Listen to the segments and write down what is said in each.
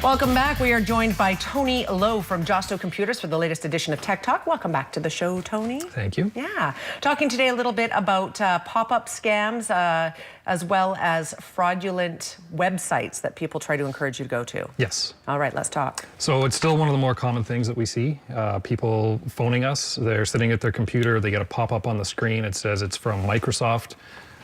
Welcome back. We are joined by Tony Lowe from Josto Computers for the latest edition of Tech Talk. Welcome back to the show, Tony. Thank you. Yeah. Talking today a little bit about pop-up scams as well as fraudulent websites that people try to encourage you to go to. Yes. All right, let's talk. So it's still one of the more common things that we see. People phoning us. They're sitting at their computer. They get a pop-up on the screen. It says it's from Microsoft.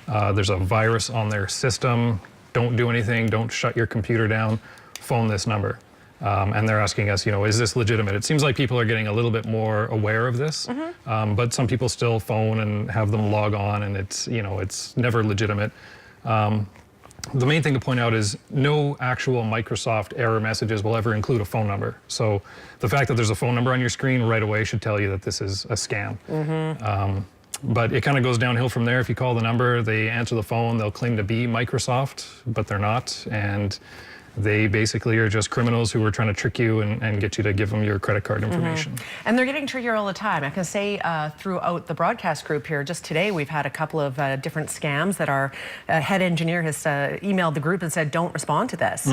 There's a virus on their system. Don't do anything. Don't shut your computer down. Phone this number. And they're asking us, is this legitimate? It seems like people are getting a little bit more aware of this, but some people still phone and have them log on, and it's never legitimate. The main thing to point out is no actual Microsoft error messages will ever include a phone number. So the fact that there's a phone number on your screen right away should tell you that this is a scam. But it kind of goes downhill from there. If you call the number, they answer the phone, they'll claim to be Microsoft, but they're not. And they basically are just criminals who are trying to trick you and get you to give them your credit card information. And they're getting trickier all the time. I can say throughout the broadcast group here, just today we've had a couple of different scams that our head engineer has emailed the group and said, don't respond to this.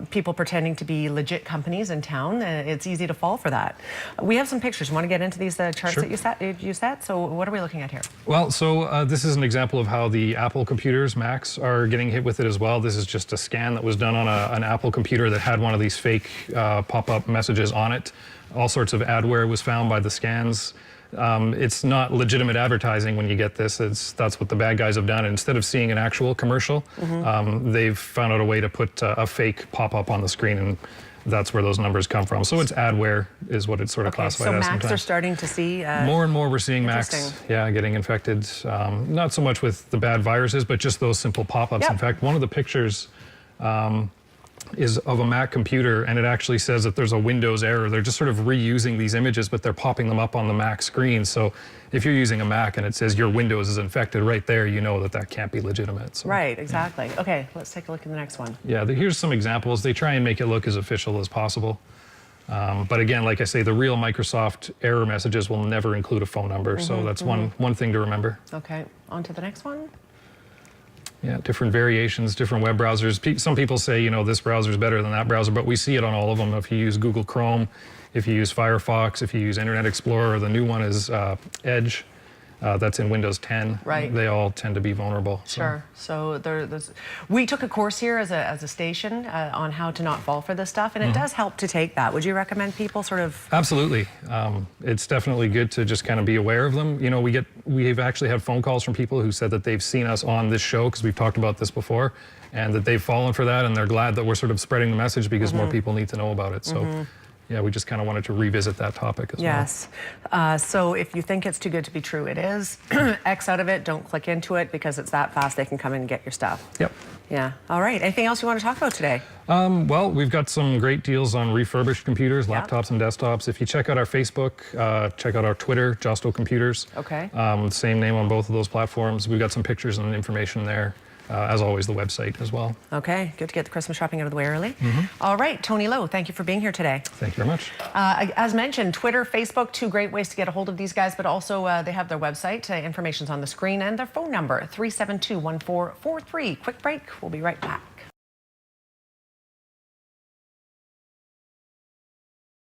People pretending to be legit companies in town, it's easy to fall for that. We have some pictures. You want to get into these charts that you set? So what are we looking at here? Well, so this is an example of how the Apple computers, Macs, are getting hit with it as well. This is just a scan that was done on an Apple computer that had one of these fake pop-up messages on it. All sorts of adware was found by the scans. It's not legitimate advertising when you get this. That's what the bad guys have done. And instead of seeing an actual commercial, they've found out a way to put a fake pop-up on the screen, and that's where those numbers come from. So it's adware is what it's sort of classified as. So Macs are starting to see... more and more we're seeing Macs, getting infected. Not so much with the bad viruses, but just those simple pop-ups. In fact, one of the pictures is of a Mac computer, and it actually says that there's a Windows error. They're just sort of reusing these images, but they're popping them up on the Mac screen. So if you're using a Mac and it says your Windows is infected right there, you know that that can't be legitimate. So. Right, exactly. Okay, let's take a look at the next one. Yeah, here's some examples. They try and make it look as official as possible. But again, like I say, the real Microsoft error messages will never include a phone number. So that's one thing to remember. Okay, on to the next one. Yeah, different variations, different web browsers. Some people say, this browser is better than that browser, but we see it on all of them. If you use Google Chrome, if you use Firefox, if you use Internet Explorer, the new one is Edge. That's in Windows 10. Right. They all tend to be vulnerable. Sure. So we took a course here as a station on how to not fall for this stuff, and it does help to take that. Would you recommend people sort of... Absolutely. It's definitely good to just kind of be aware of them. We've actually had phone calls from people who said that they've seen us on this show, because we've talked about this before, and that they've fallen for that, and they're glad that we're sort of spreading the message because more people need to know about it. So. Yeah, we just kind of wanted to revisit that topic as well. Yes. So if you think it's too good to be true, it is. X out of it, don't click into it, because it's that fast they can come in and get your stuff. Yep. Yeah. All right. Anything else you want to talk about today? Well, we've got some great deals on refurbished computers, laptops and desktops. If you check out our Facebook, check out our Twitter, Josto Computers. Okay. Same name on both of those platforms. We've got some pictures and information there. As always, the website as well. Okay, good to get the Christmas shopping out of the way early. All right, Tony Lowe, thank you for being here today. Thank you very much. As mentioned, Twitter, Facebook, two great ways to get a hold of these guys, but also they have their website. Information's on the screen, and their phone number, 372-1443. Quick break, we'll be right back.